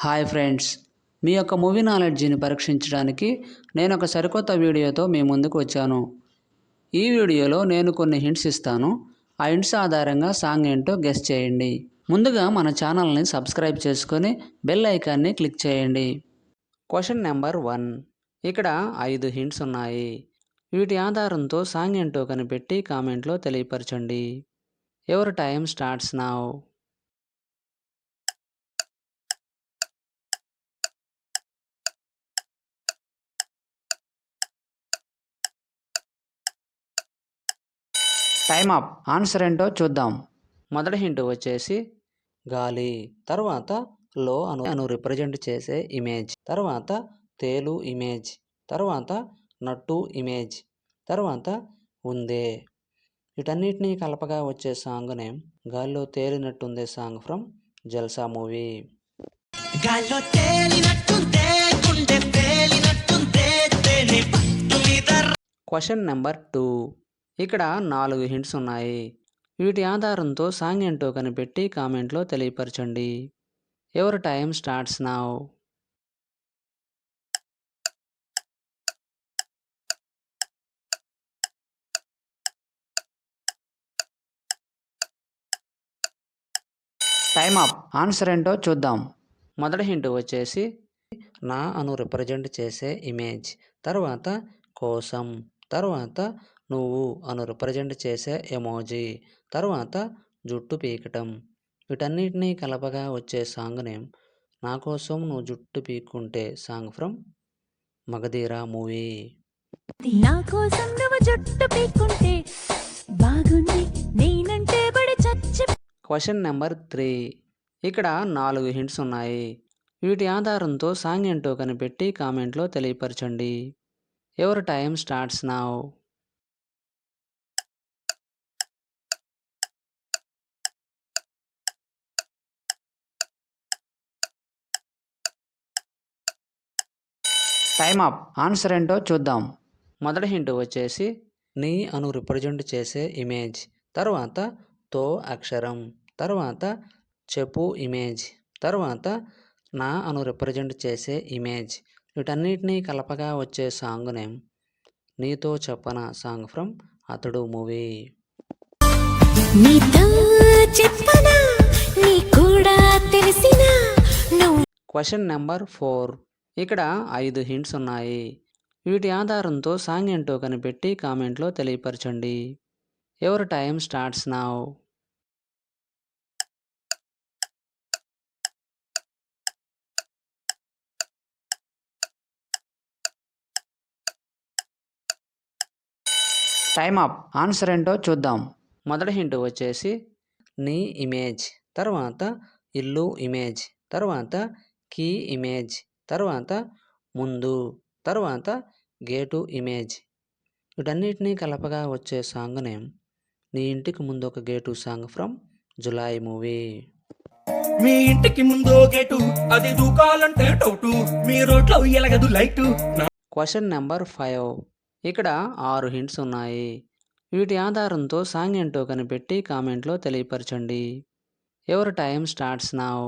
Hi friends, మీ యొక్క movie నాలెడ్జిని పరీక్షించడానికి నేను ఒక సరికొత్త వీడియోతో మీ ముందుకు వచ్చాను. ఈ వీడియోలో నేను కొన్ని హింట్స్ ఇస్తాను. ఆ హింట్స్ ఆధారంగా సాంగ్ ఏంటో గెస్ చేయండి. ముందుగా మన ఛానల్ని సబ్స్క్రైబ్ చేసుకొని బెల్ ఐకాన్ని క్లిక్ చేయండి. Question number 1. ఇక్కడ 5 హింట్స్ ఉన్నాయి. వీటి ఆధారంతో సాంగ్ ఏంటో కనిపెట్టి కామెంట్లో తెలియపరచండి. Your time starts now. Time up. Answer ఏంటో చూద్దాం. మొదటి హింట్ వచ్చేసి గాలి, తర్వాత లో అను రిప్రజెంట్ చేసే ఇమేజ్, తర్వాత తేలు ఇమేజ్, తర్వాత నట్టు ఇమేజ్, తర్వాత ఉందే. వీటన్నిటినీ కలపగా వచ్చే సాంగ్ నేమ్ గాల్లో తేలినట్టుందే song from Jalsa movie. Question number 2. ఇక్కడ 4 హింట్స్ ఉన్నాయి. వీటి ఆధారంతో సాంగ్ ఏంటో కనిపెట్టి కామెంట్లో తెలియపరచండి. Your time starts now. Time up. Answer ఏంటో చూద్దాం. మొదటి హింట్ వచ్చేసి నా అను రిప్రజెంట్ చేసే ఇమేజ్, తర్వాత కోసం, తర్వాత నువ్వు అను రిప్రజెంట్ చేసే ఎమోజీ, తర్వాత జుట్టు పీకటం. వీటన్నిటినీ కలపగా వచ్చే సాంగ్ నేమ్ నా కోసం నువ్వు జుట్టు పీక్కుంటే సాంగ్ ఫ్రమ్ మగధీరా మూవీ. నా కోసం నువ్వు జుట్టు పీక్కుంటే బాగుంది నేనంటే బడి చచ్చి. Question number 3. ఇక్కడ 4 హింట్స్ ఉన్నాయి. వీటి ఆధారంతో సాంగ్ ఏంటో కనిపెట్టి కామెంట్లో తెలియపరచండి. Your time starts now. Time up. Answer ఏంటో చూద్దాం. మొదటి హింట్ వచ్చేసి నీ అను రిప్రజెంట్ చేసే ఇమేజ్, తర్వాత తో అక్షరం, తర్వాత చెప్పు ఇమేజ్, తర్వాత నా అను రిప్రజెంట్ చేసే ఇమేజ్. వీటన్నిటినీ కలపగా వచ్చే సాంగ్ నేమ్ నీతో చెప్పన సాంగ్ ఫ్రమ్ అతడు మూవీ. Question number 4. ఇక్కడ 5 హింట్స్ ఉన్నాయి. వీటి ఆధారంతో సాంగ్ ఏంటో కనిపెట్టి కామెంట్లో తెలియపరచండి. Your time starts now. Time up. Answer ఏంటో చూద్దాం. మొదటి హింట్ వచ్చేసి నీ ఇమేజ్, తర్వాత ఇల్లు ఇమేజ్, తర్వాత కీ ఇమేజ్, తర్వాత ముందు, తర్వాత గేటు ఇమేజ్. వీటన్నిటినీ కలపగా వచ్చే సాంగ్ నేమ్ నీ ఇంటికి ముందు ఒక gate song from Julayi movie. మీ ఇంటికి ముందు గేటు అది దూకాలంటే టౌటు మీ రోడ్లో ఎలగదు లైటు. Question number 5. ఇక్కడ 6 హింట్స్ ఉన్నాయి. వీటి ఆధారంతో సాంగ్ ఏంటో కనిపెట్టి కామెంట్లో తెలియపరచండి. Your time starts now.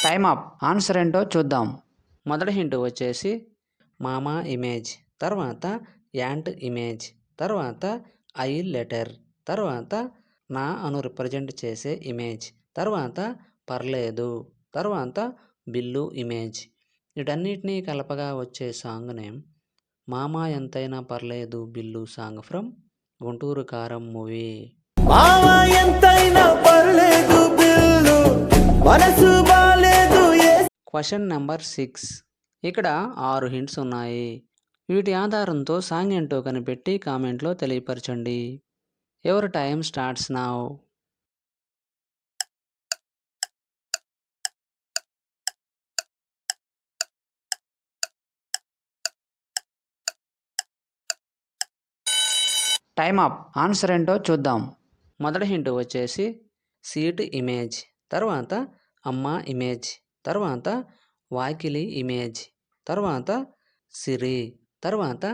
Time up. Answer ఏంటో చూద్దాం. మొదటి హింట్ వచ్చేసి మామా ఇమేజ్, తర్వాత యాంట్ ఇమేజ్, తర్వాత ఐ లెటర్, తర్వాత నా అను రిప్రజెంట్ చేసే ఇమేజ్, తర్వాత పర్లేదు, తర్వాత బిల్లు ఇమేజ్. వీటన్నిటినీ కలపగా వచ్చే సాంగ్ నేమ్ మామా ఎంతైనా పర్లేదు బిల్లు సాంగ్ ఫ్రమ్ గుంటూరు కారం మూవీ. Question number 6. ఇక్కడ 6 హింట్స్ ఉన్నాయి. వీటి ఆధారంతో సాంగ్ ఏంటో కనిపెట్టి కామెంట్లో తెలియపరచండి. Your time starts now. Time up. Answer ఏంటో చూద్దాం. మొదటి హింట్ వచ్చేసి సీట్ ఇమేజ్, తర్వాత అమ్మ ఇమేజ్, తర్వాత వాకిలి ఇమేజ్, తర్వాత సిరి, తర్వాత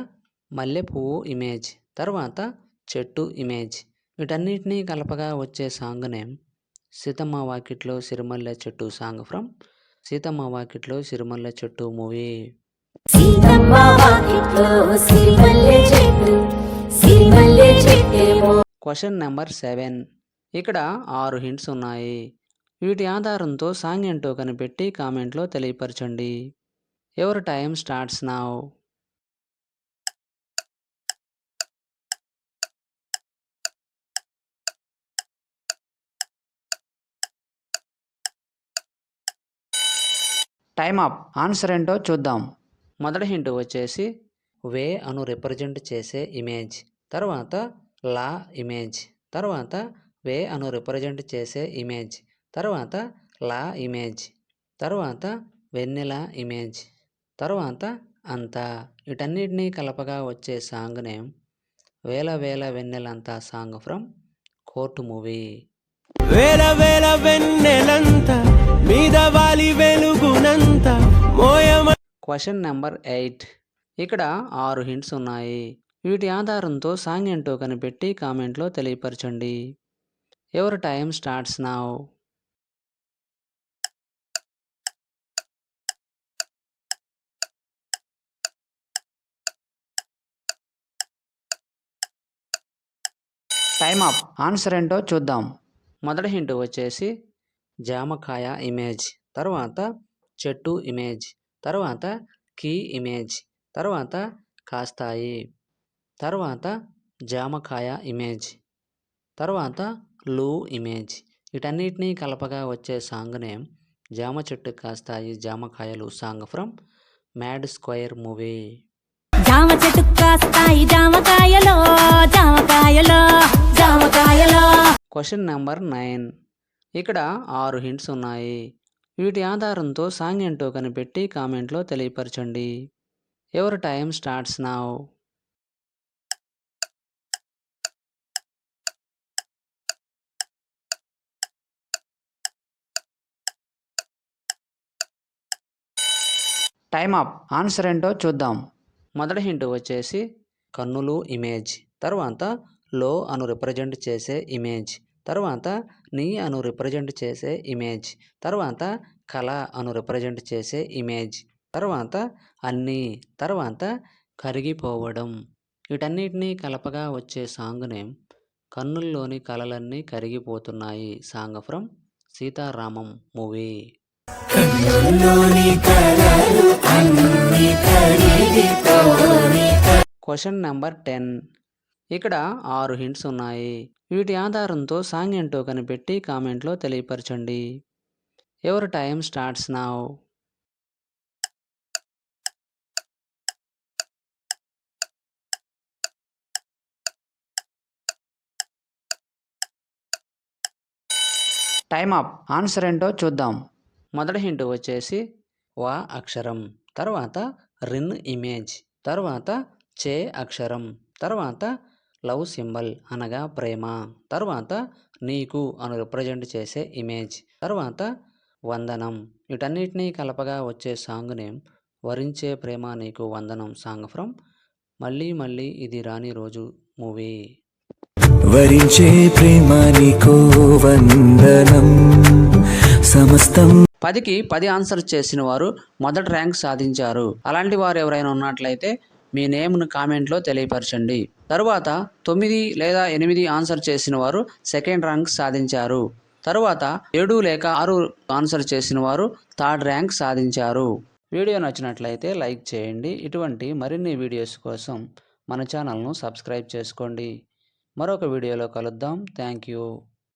మల్లె పువ్వు ఇమేజ్, తర్వాత చెట్టు ఇమేజ్. వీటన్నిటినీ కలపగా వచ్చే సాంగ్ నేమ్ సీతమ్మ వాకిట్లో సిరిమల్లె చెట్టు సాంగ్ ఫ్రమ్ సీతమ్మ వాకిట్లో సిరిమల్లె చెట్టు మూవీ. Question number 7. ఇక్కడ 6 హింట్స్ ఉన్నాయి. వీటి ఆధారంతో సాంగ్ ఏంటో కనిపెట్టి కామెంట్లో తెలియపరచండి. Your time starts now. Time up. Answer ఏంటో చూద్దాం. మొదటి హింట్ వచ్చేసి వే అను రిప్రజెంట్ చేసే ఇమేజ్, తర్వాత లా ఇమేజ్, తర్వాత వే అను రిప్రజెంట్ చేసే ఇమేజ్, తర్వాత లా ఇమేజ్, తర్వాత వెన్నెల ఇమేజ్, తర్వాత అంతా. వీటన్నిటినీ కలపగా వచ్చే సాంగ్ నేమ్ వేల వేల వెన్నెలంతా సాంగ్ ఫ్రమ్ కోర్టు మూవీ. వేల వేల వెన్నెలంత మీద వాలి వెలుగునంత మోయమ. Question number 8. ఇక్కడ 6 హింట్స్ ఉన్నాయి. వీటి ఆధారంతో సాంగ్ ఏంటో కనిపెట్టి కామెంట్లో తెలియపరచండి. Your time starts now. Time up. Answer ఏంటో చూద్దాం. మొదటి హింట్ వచ్చేసి జామకాయ ఇమేజ్, తర్వాత చెట్టు ఇమేజ్, తర్వాత కీ ఇమేజ్, తర్వాత కాస్తాయి, తర్వాత జామకాయ ఇమేజ్, తర్వాత లూ ఇమేజ్. వీటన్నిటినీ కలపగా వచ్చే సాంగ్ నేమ్ జామ చెట్టు కాస్తాయి జామకాయలు song from mad square movie. జామ చెట్టు కాస్తాయి జామకాయలో జామకాయలో జామకాయలో. Question number 9. ఇక్కడ 6 హింట్స్ ఉన్నాయి. వీటి ఆధారంతో సాంగ్ ఏంటో కనిపెట్టి కామెంట్లో తెలియపరచండి. Your time starts now. Time up. Answer ఏంటో చూద్దాం. మొదటి హింట్ వచ్చేసి కన్నులు ఇమేజ్, తర్వాత లో అను రిప్రజెంట్ చేసే ఇమేజ్, తర్వాత నీ అను రిప్రజెంట్ చేసే ఇమేజ్, తర్వాత కళ అను రిప్రజెంట్ చేసే ఇమేజ్, తర్వాత అన్నీ, తర్వాత కరిగిపోవడం. వీటన్నిటినీ కలపగా వచ్చే సాంగ్ నేమ్ కన్నుల్లోని కళలన్నీ కరిగిపోతున్నాయి song from Sita Ramam movie. Question number 10. ఇక్కడ 6 హింట్స్ ఉన్నాయి. వీటి ఆధారంతో సాంగ్ ఏంటో కనిపెట్టి కామెంట్లో తెలియపరచండి. Your time starts now. Time up. Answer ఏంటో చూద్దాం. మొదటి హింట్ వచ్చేసి వా అక్షరం, తర్వాత రిన్ ఇమేజ్, తర్వాత చే అక్షరం, తర్వాత లవ్ సింబల్ అనగా ప్రేమ, తర్వాత నీకు అను రిప్రజెంట్ చేసే ఇమేజ్, తర్వాత వందనం. వీటన్నిటినీ కలపగా వచ్చే సాంగ్ నేమ్ వరించే ప్రేమ నీకు వందనం సాంగ్ ఫ్రమ్ మళ్ళీ మళ్ళీ ఇది రాని రోజు మూవీ. వరించే ప్రేమ నీకు వందనం సమస్తం. 10కి 10 ఆన్సర్ చేసిన వారు మొదటి ర్యాంక్ సాధించారు. అలాంటి వారు ఎవరైనా ఉన్నట్లయితే మీ నేమ్ను కామెంట్లో తెలియపరచండి. తరువాత 9 లేదా 8 ఆన్సర్ చేసిన వారు సెకండ్ ర్యాంక్ సాధించారు. తరువాత 7 లేక 6 ఆన్సర్ చేసిన వారు థర్డ్ ర్యాంక్ సాధించారు. వీడియో నచ్చినట్లయితే లైక్ చేయండి. ఇటువంటి మరిన్ని వీడియోస్ కోసం మన ఛానల్ను సబ్స్క్రైబ్ చేసుకోండి. మరొక వీడియోలో కలుద్దాం. Thank you.